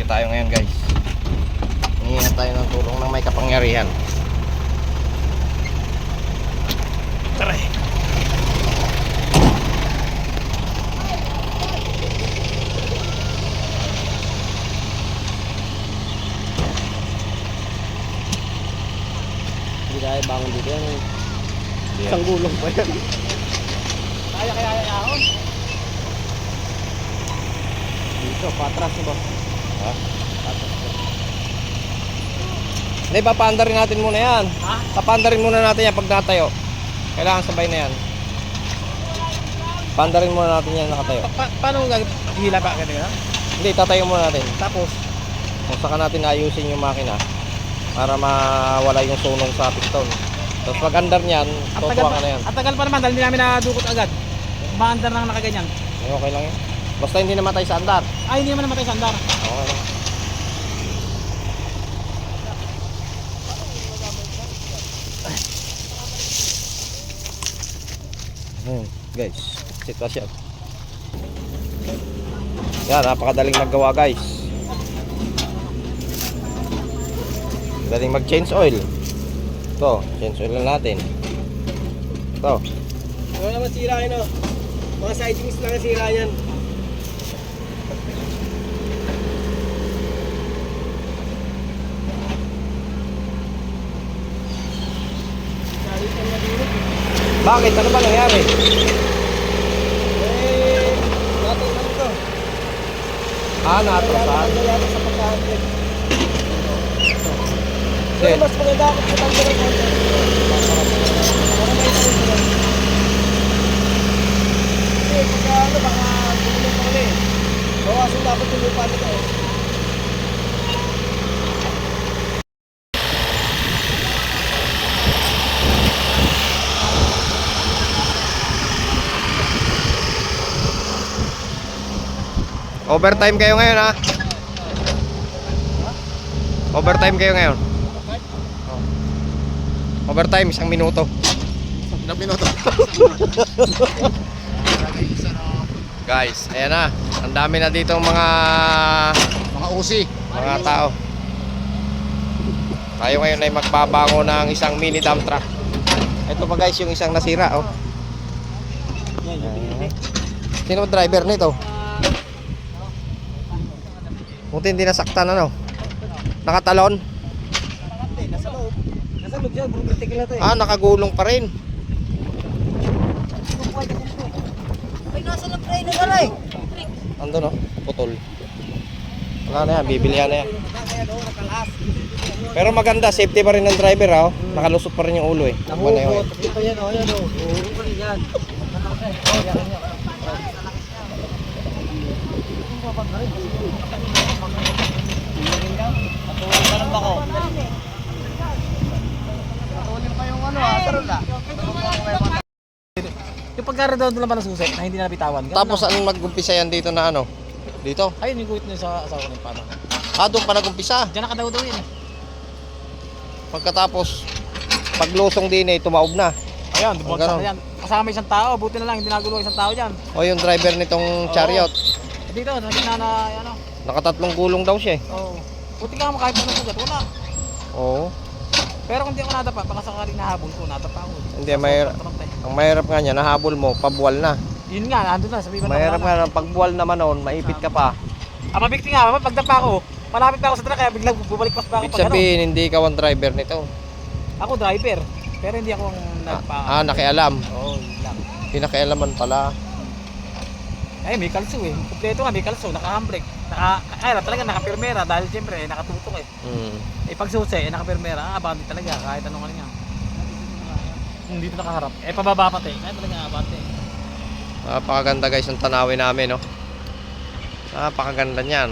rescue tayo ngayon guys. Hinihingi tayo ng tulong ng may kapangyarihan. Tara. Hindi kaya bangon dito yan. Isang gulong pa yan. Kaya ahon. Dito, patras ba? Ha? Hindi, papaandarin natin muna yan. Ha? Papaandarin muna natin yan pag natayo. Kailangan sabay na yan. Paandarin muna natin yan nakatayo. Paano hila ba ganito? Hindi, tatayo muna natin. Tapos, Kung saka natin ayusin yung makina para mawala yung sunog sa piston. Tapos pag andar niyan, tutuwa ka na yan. At tagal pa naman dahil hindi namin nadukot agad. Umaandar na nakaganyan. Okay lang yan. Basta hindi namatay sa andar. Ay, hindi naman namatay sa andar. Okay lang. Guys, sitwasyon. Yan, napakadaling maggawa guys. Daling mag-change oil. Ito, change oil lang natin. Ito. Wala naman sira yun o. Mga sidings lang ang sira yan. Bakit? Ano ba nangyari? Natulog ito. Natrosan. Nangyayari sa pagkahandling. Then, Mas maganda ako sa tanggal ng konti. Para may tanggal. Kasi pagka baka tumulong pa kami. Bawasan dapat yung lupa nito eh. overtime kayo ngayon ha? Overtime kayo ngayon? Overtime, 1 minuto. 1 minuto. Guys, ayan na. Ang dami na dito mga usi. mga tao. Tayo ngayon ay magbabango ng isang mini dump truck. Ito pa guys, yung isang nasira oh. Sino driver nito? Buti hindi nasaktan ano? Nakatalon? Nasa loob. Nasa loob siya, bumitikin na ito eh. Nakagulong pa rin. Ay, nasa loob na inagalay. Andun oh, putol. Wala na yan, bibilihan na yan. Pero maganda, safety pa rin ng driver ha. Nakalusot pa rin yung ulo eh. Nahugot. Ito yan o, yan o. Huhugot pa rin yan. Patuloy pa ng bako. Patuloy pa yung ano ha, sarap na. Yung pagkaradoon naman ng susi na hindi na nabitawan. Tapos anong nag-umpisa yan dito na ano? Dito? Ayun yung guhit niya sa asawa ng paano. Doon pa nag-umpisa. Diyan nakadaw-daw yun eh. Pagkatapos, paglusong din eh, tumaob na. Ayan, bumagsak na yan. Kasama isang tao, buti na lang hindi nagulo isang tao dyan. O yung driver nitong chariot. Dito, nakita na ano. Nakatatlong gulong daw siya eh. Oo. Buti ka mo kahit ano sugat, wala. Oo. Pero kung di ako nadapa, baka sakaling nahabol ko, nadapa ako. Hindi, ang mahirap nga niya, nahabol mo, pabuwal na. Yun nga, nandun na, sabi ba Mahirap nga, pagbuwal naman noon, maipit ka pa. Ang mabikti nga, pagdapa ko, malapit pa ako sa truck, kaya biglang bubalik pa ako Ibig pag ano. sabihin, hindi ikaw ang driver nito. Ako driver, pero hindi ako ang nagpa... Nakialam. Oo, yun lang. Pinakialaman pala. Ay, may kalso eh. Kompleto nga, may kalso, naka-handbrake. Talaga naka-permera dahil siyempre nakatutok eh. Pag susi, naka-permera, abante talaga kahit anong ano nga. Dito nakaharap. Pababa pati. Kaya talaga abante. Napakaganda guys ang tanawin namin, no? Napakaganda niyan.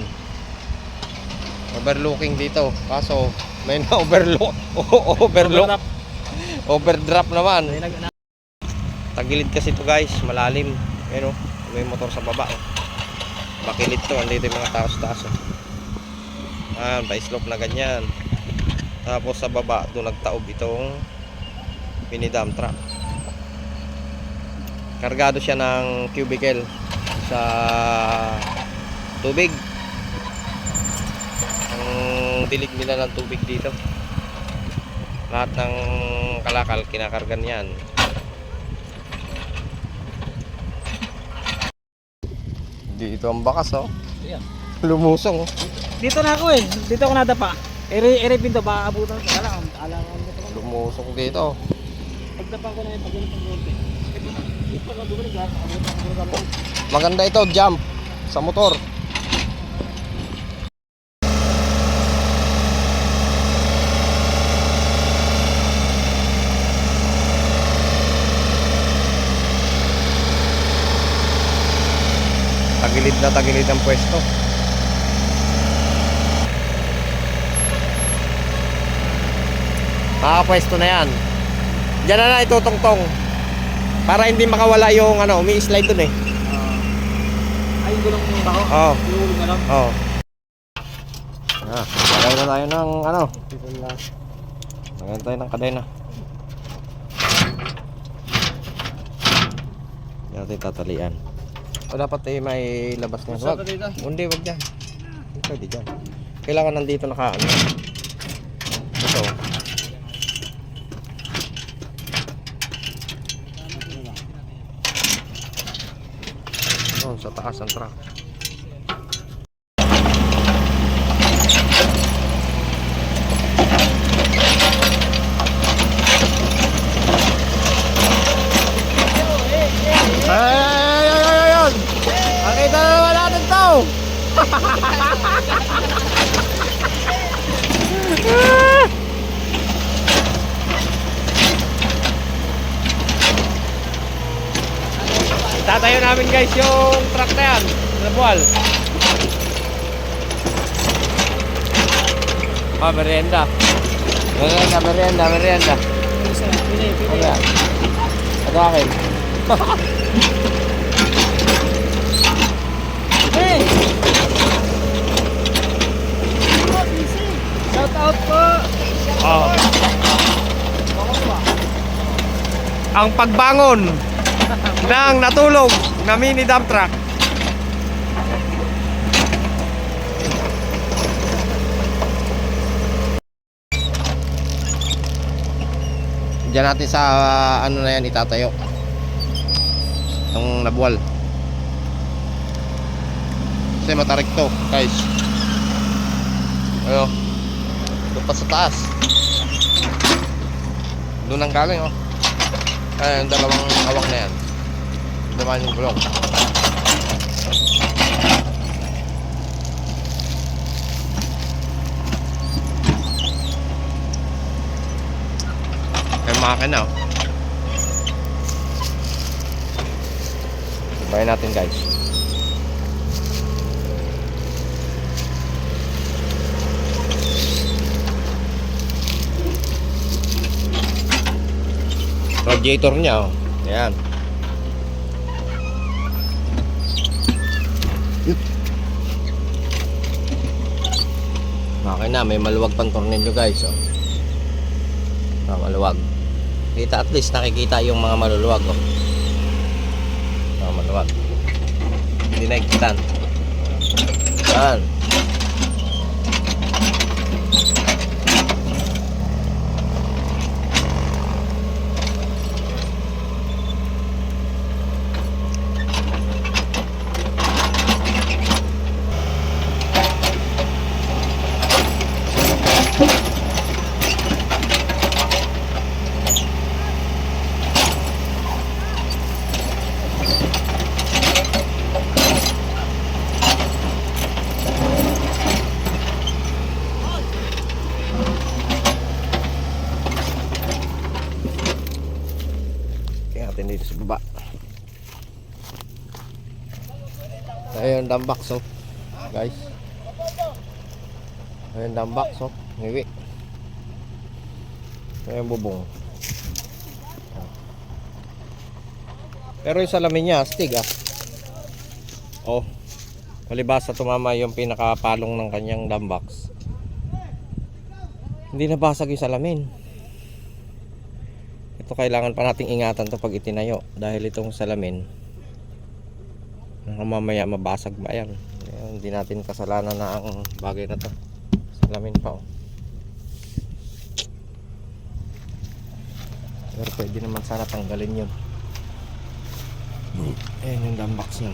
Overlooking dito. Kaso, may na-overlook. Overdrap naman. Tagilid kasi ito guys, malalim. Ayun, may motor sa baba. Bakilid to, andito yung mga tao sa taas. Pa-slope na ganyan. Tapos sa baba, doon nagtaob itong mini dump truck. Kargado siya ng cubicle sa tubig. dilig nila ng tubig dito. Lahat ng kalakal kinakargan yan. Dito ang bakas oh. Ayan. Lumusong oh. Dito na ako eh. Dito ako nadapa. Ere pinto ba abutan ko. Alam ko dito. Lumusong dito. Pagdapa ko na yung pagdapa ng konti. Dito ka dumili gas. Abutan ko na loob. Maganda ito, jump sa motor. Tagilid ang pwesto. Makapwesto na yan. Diyan na itutungtong. Para hindi makawala yung ano, umi-slide dun eh. Ay, gulong yung bako. Oo. Yung na lang. Oo. Lagay na tayo ng ano. Lagay na tayo ng kadena. Hindi natin tatalian. O dapat eh may labas na. Wag. Hindi, wag dyan. Hindi pwede dyan. Kailangan nandito naka ano. Ito. Oh, sa taas ang truck. Ayun! Nakita na naman natin to! Tatayo namin guys yung truck na yan. Nabual. Merienda. Merienda. Ayan. Ito akin. Hey! Shout out po! Oh. Ang pagbangon ng natulog na mini dump truck. Diyan natin sa ano na yan itatayo. Itong nabuwal. Kasi matarik to guys. Ayo. Doon pa sa taas. Doon ang galing oh. Ay, yung dalawang awang na yan. Daman yung gulong. Ay makina oh. Ibahin natin guys. Radiator niya oh. Ayan. Makina, may maluwag pang tornilyo guys oh. Maluwag. Kita at least nakikita yung mga maluluwag oh. Mga maluwag. Hindi nakikitan. Ayan. Dito sa baba. Ayun dumbox oh. Guys. Ayun dumbox oh. Ngiwi. Ayun bubong. Pero yung salamin niya astig ah. Oh. Palibasa tumama yung pinakapalong ng kanyang dumbox. Hindi nabasag yung salamin. Ito kailangan pa nating ingatan to pag itinayo dahil itong salamin mamaya mabasag ba yan. Hindi natin kasalanan na ang bagay na to. Lamin pa oh. Pero pwede naman sana tanggalin yun. Ayan yung dumbox niya.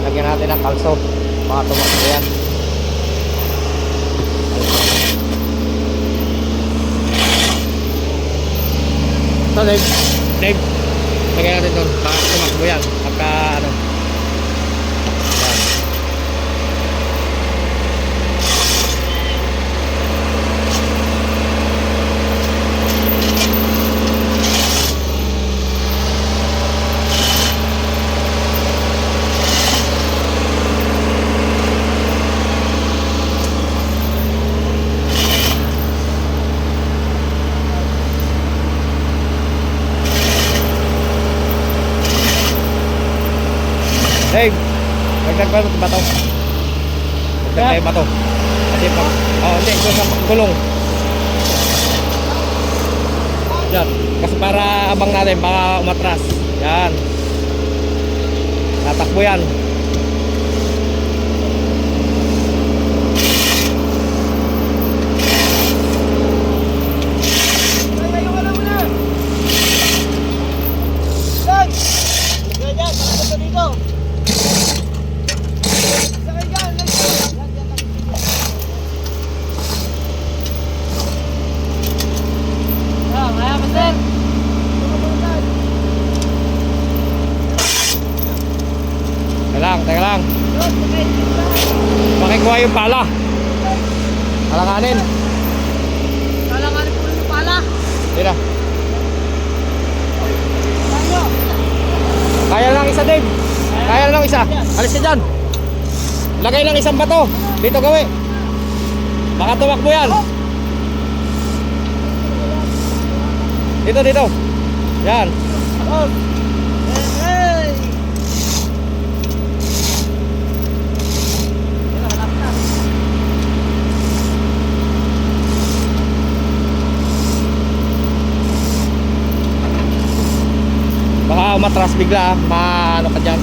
Lagyan natin ng kalso. Baka tumakbo yan. So Dave, lagyan natin doon. Baka tumakbo yan. Pagka ano. Yan. Dave, dagdag pa ba ito? Dagdag ba ito? Kasi pag, hindi, doon sa gulong. Yan, kasi para abang natin, baka umatras. Yan. Tatakbo yan. Teka lang. Pakikuha yung pala. Alanganin. Alanganin po yung pala. Tira. Kaya lang isa, Dave. Kaya lang isa. Alis ka dyan. Lagay lang isang bato. Dito gawi. Baka tumakbo yan. Dito. Yan. Baka umatras bigla, maano ka dyan.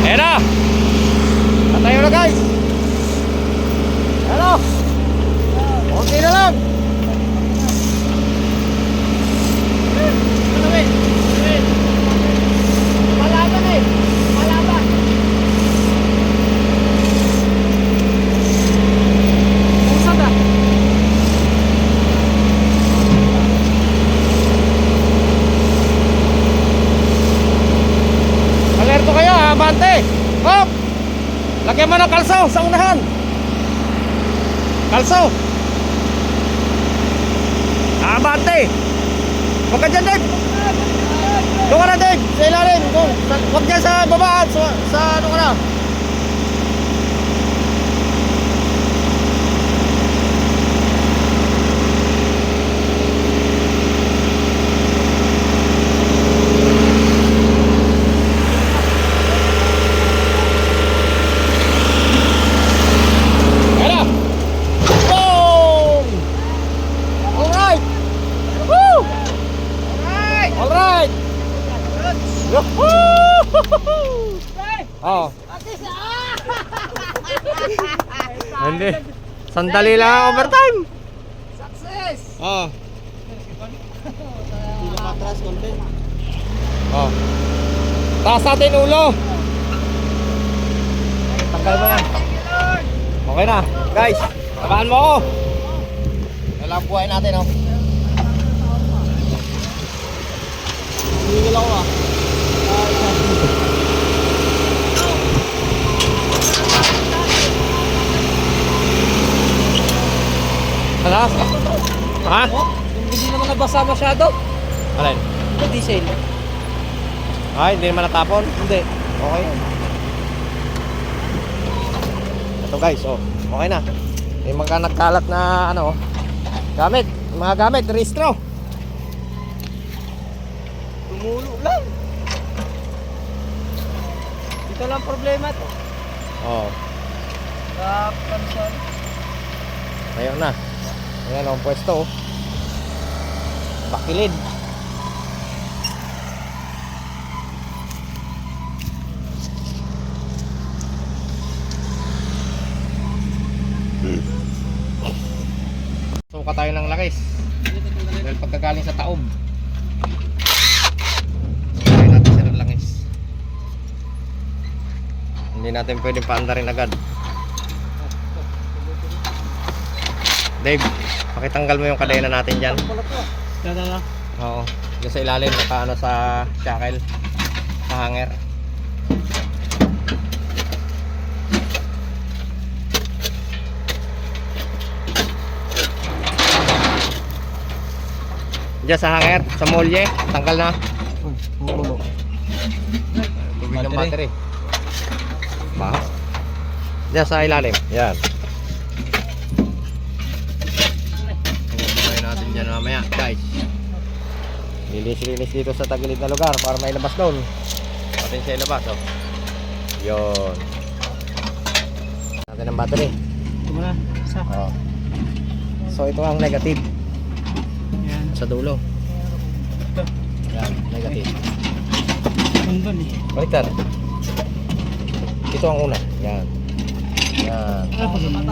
Ayan na! Tatayo na guys! Ano? Okay na lang! Alerto kayo ha, Bante! Hop! Lagyan mo ng kalso sa unahan. Kalso. Abante. Huwag ka dyan, Dave. Doon ka na, Dave. Sa ilalim. Doon. Huwag dyan sa babaan. Sa ano ka na. Ayan na. Boom! Alright. Woo! Alright. Yahoo! Oh. Hindi. Sandali lang ang overtime. Success! Oh. Hindi na matras konti. Oh. Taas natin ulo. Tanggal mo yan. Okay na. Guys, tabahan mo ako. Kailangan buhay natin, oh. Hindi lang ako ah. Alas? Ha? Hindi naman nabasa masyado. Alin? Ito diesel. Ay, hindi naman natapon? Hindi. Okay. Ito guys, oh. Okay na. May mga nagkalat na ano, gamit. Mga gamit, rehistro. Tumulo lang. Ito lang problema to. Oh. Sa pansan. Ayun na. Ayan ang pwesto, oh. Bakilid. Suka tayo ng lakis. Dahil pagkagaling sa taob. Kaya natin siya ng langis. Hindi natin pwedeng paandarin agad. Dave, pakitanggal mo yung kadena natin dyan. Tada. Oo, dyan sa ilalim, nakaano sa shackle, sa hanger. Dyan sa hanger, sa molye, tanggal na. Tubig ng battery. Baho. Dyan sa ilalim, yan. Tingnan natin dyan mamaya, guys. Linis-linis dito sa tagilid na lugar para may labas doon. Natin siya ilabas, oh. Yun. Natin ang battery. Ito muna. Isa. Oh. So ito ang negative Yan. sa dulo. Ito. Yan, negative. Nandun eh. Baliktad. Ito ang una. Yan. Yan. Ah, pagkaman.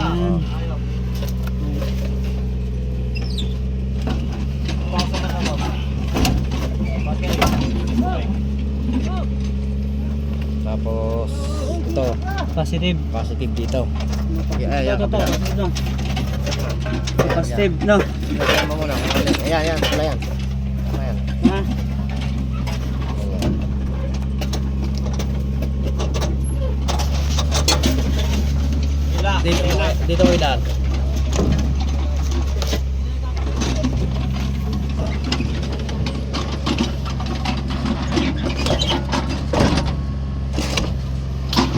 Tapos ito, Positive. positive dito. Ayan, Ito. kabila. Ito. Positive, no? Ayan mo muna. Ayan, ayan, wala yan. Tama yan. Ha? Ayan. Dito ilan?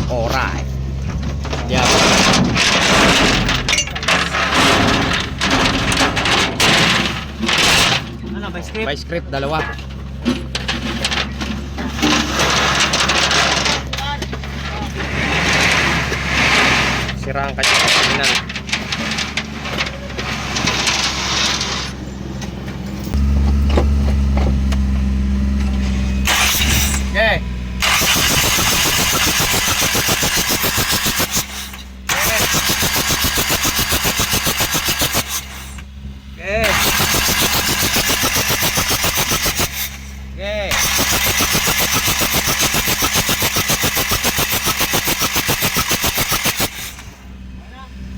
Alright. Yan. Ano, by script? By script, dalawa. Sira ang kanyang kapilinan. Okay. Okay. Okay.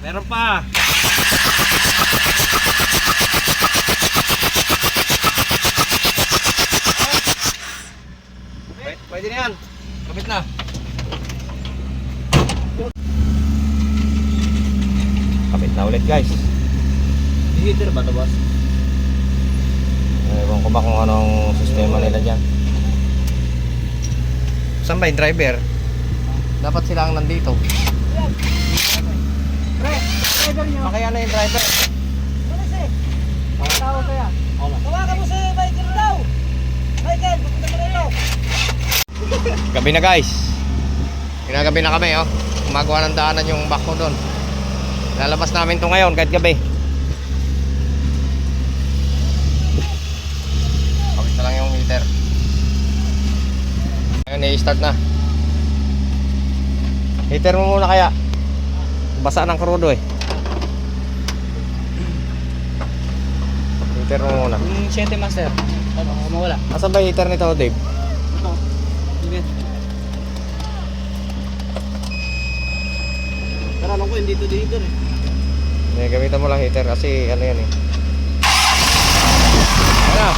Meron pa. Pwede na yan. Kapit na. Kapit na ulit guys. Heater ba ito, boss? Ewan ko ba kung anong sistema nila dyan. Saan ba yung driver? Dapat sila ang nandito. Driver nyo. Kaya na yung driver. Tawag kaya. Tawagan mo si Michael daw. Michael, pupunta mo rito. Gabi na guys. Ginagabi na kami oh. Gumagawa ng daanan yung backhoe doon. Lalabas namin to ngayon kahit gabi. Kapit na lang yung heater. Ngayon i-start na. Heater mo muna kaya. Basa ng krudo eh. Heater mo muna. Yung 7 master. Ano, mawala. Asan ba yung heater nito, Dave? Ito. Sige. Pero alam ko hindi ito dito eh. Hindi, gamitan mo lang heater kasi ano yan eh. Ano?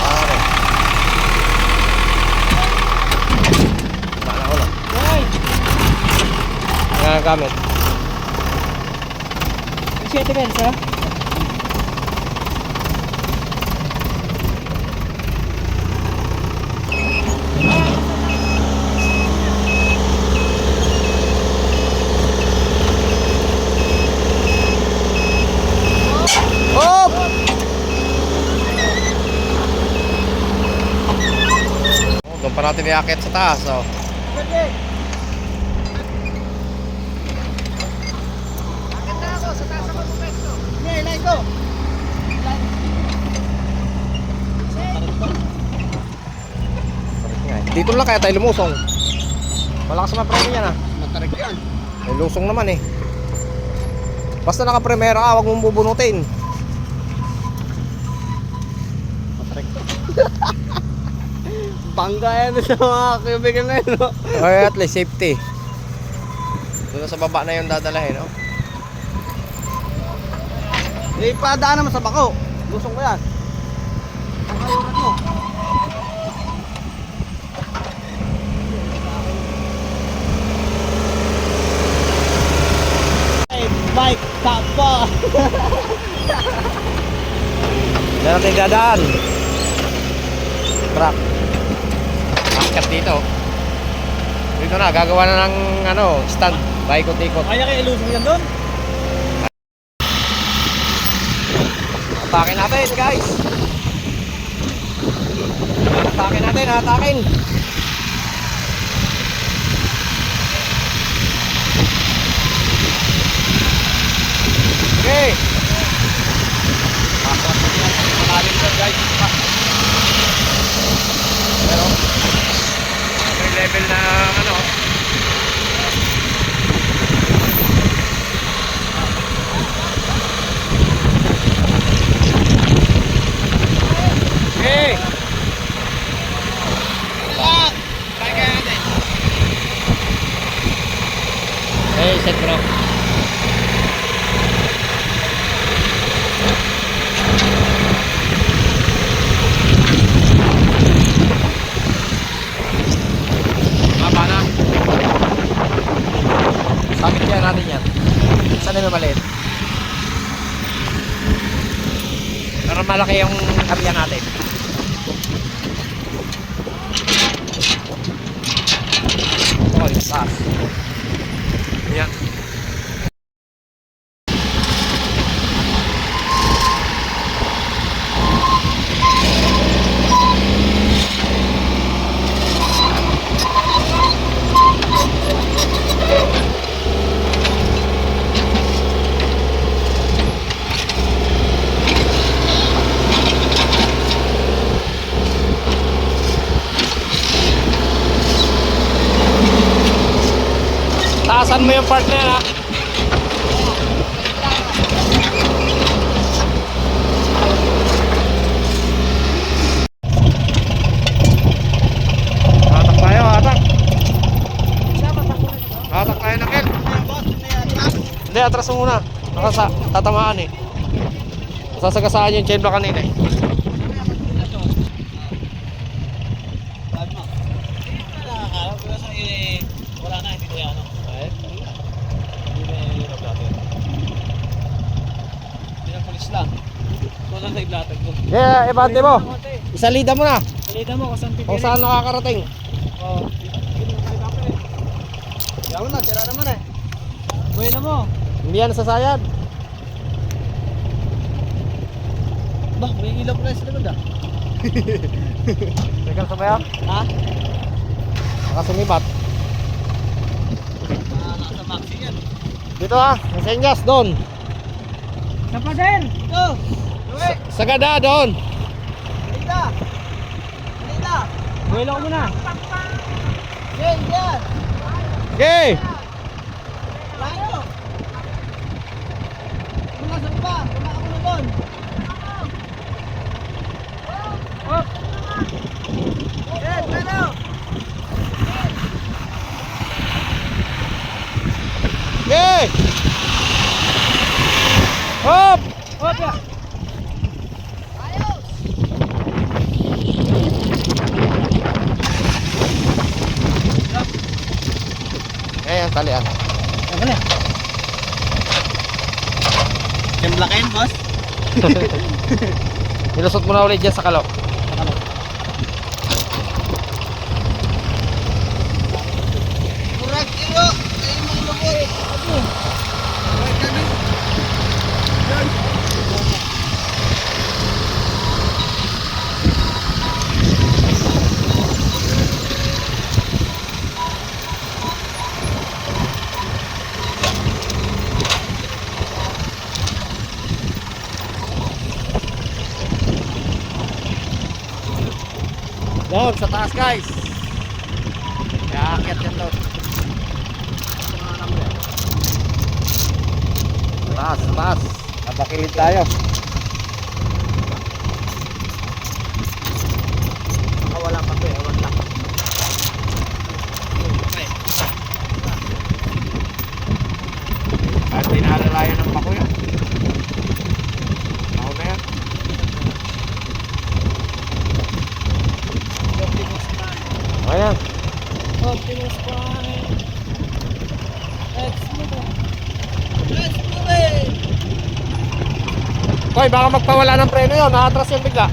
Pare. Bala ko lang. Ay! Nagagamit. Yung 7 bells ha? Hop! Oh, doon pa natin iakit sa taas, oh. Pwede! Akit na ako, sa taas ako pumekso. Hindi, ilay ko. Correct nga eh. Dito lang kaya tayo lumusong. Malakas naman preno yan ah. Matarik yan. May lusong naman eh. Basta naka-primera ka, huwag mong bubunutin. Matarik to. Bangga yan sa mga kaibigan na yun, no? Okay, at least safety. Doon sa baba na yung dadalahin, no? Eh, padaan naman sa bako. Lusong ko yan. Ang kayuran mo. Bike, takbo! Diyan natin dadaan. Truck. Akit dito. Dito na, gagawa na ng ano, stand. Paikot-ikot. Kaya kayo ilusong yan doon? Atakin natin, guys. Atakin natin, atakin. Okay. Malalim doon, guys. Pero may level na ano. Okay. Hey, set bro. Maba na. Sabit yan natin yan. Saan na maliit? Para malaki yung kabiyan natin. Oh, isa. Yan. Taasan mo yung part na yan ha. Hatak tayo, hatak. Hatak tayo na Ken. Hindi, atras mo muna. Tatamaan eh. Sasagasaan yung chain block kanina eh. Kaya, ibante mo. Isalida mo na. Salida mo kung saan Kung pipili. saan nakakarating. Oo. Yaw na, sira naman eh. Buhay na mo. Hindi yan sasayad. Bah, may ilaw pala sa likod ah. Teka, sabay Ha? Nakasumibat. Nasa maxi yan. Dito Senyas doon. Sa pader. Ito! Luwi! Sagada doon. Halika! Halika! Buhay lang muna. Yan, yan! Okay. Layo! Mula sa iba! Tumakas mo na doon! Hop. Yan, pero! Okay. Hop. Hop ya. Ang talian. Ang galing. Kemblakain, boss? Nilusot mo na ulit dyan sa kalo. Murag kilo! Ay, mga lubot! Ano? Murag kami! Yan! Doon sa taas guys. Kaya akyat yan doon. Taas, taas. Nabakilid tayo. Wala pa to eh, wala. Kahit pinaalalayan ng bako yan. Ako na yan. Ayan. Optimus Prime. Let's move on. Let's move it! Koy, baka magpawala ng preno yun. Nakatras yan bigla.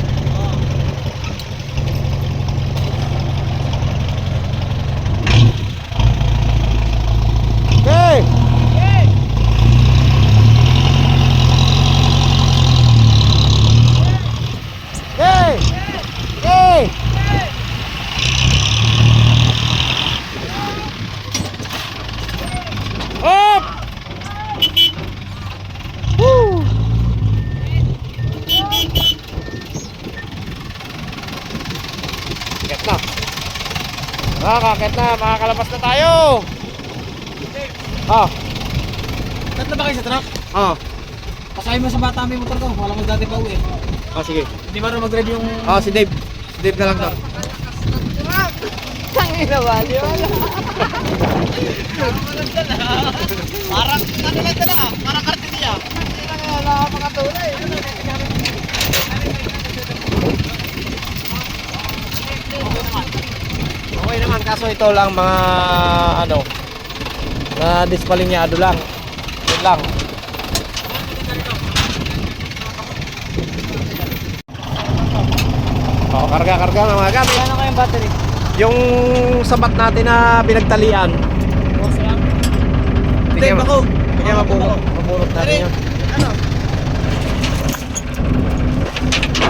Okay. Okay. Okay. Up! Woo! Kakit na. Kakit na. Makakalabas na tayo. Ah. Tatlo ba kayo sa truck? Ah. Pasay mo sa bata may motor ko. Wala mo dati pa uwi. Ah, sige. Hindi ba rin mag-drive yung... Ah, si Dave. Si Dave na lang daw. Parang, ano lang ka na ah? Parang kartiniya. Hindi lang nakapakatulay. Okay naman, kaso ito lang mga ano na dispalinyado lang. Yun lang. Oh, karga-karga na mga gamit. Ano kayong battery? Yung sabat natin na pinagtalian. Boss lang. Bigyan bako. Bigyan mabulot natin yun. Ano?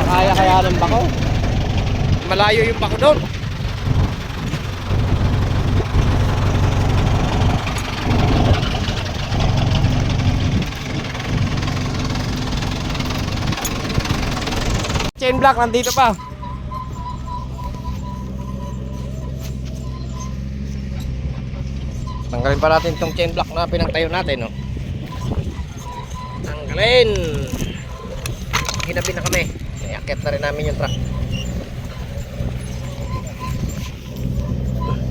Kaya ng bako. Malayo yung bako doon. Chain block nandito pa. Tanggalin pa natin itong chain block na pinagtayo natin, no. Tanggalin. Ginabi na kami. Iakit na rin namin yung truck.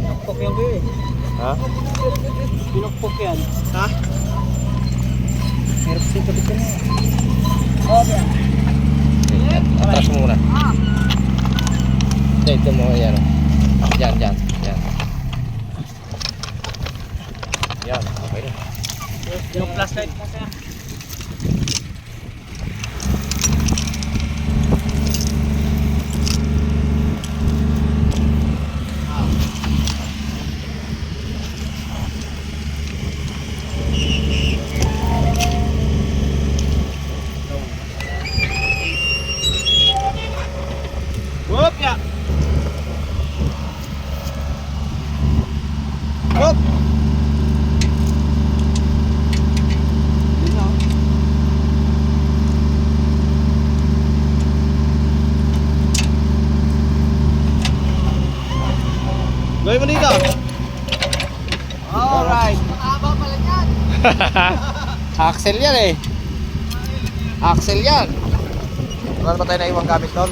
Pinukpok yan ko eh. Ha? Pinukpok yan. Ha? Meron kasi kapit ka na. Okay. Atras mo muna. Dito mo yan. Yan. Yan, okay na. Yung flashlight kasi. Gawin mo dito. Alright. Mahaba pala yan. Axle yan eh. Axle yan. Wala ba tayo na iwang gamit doon?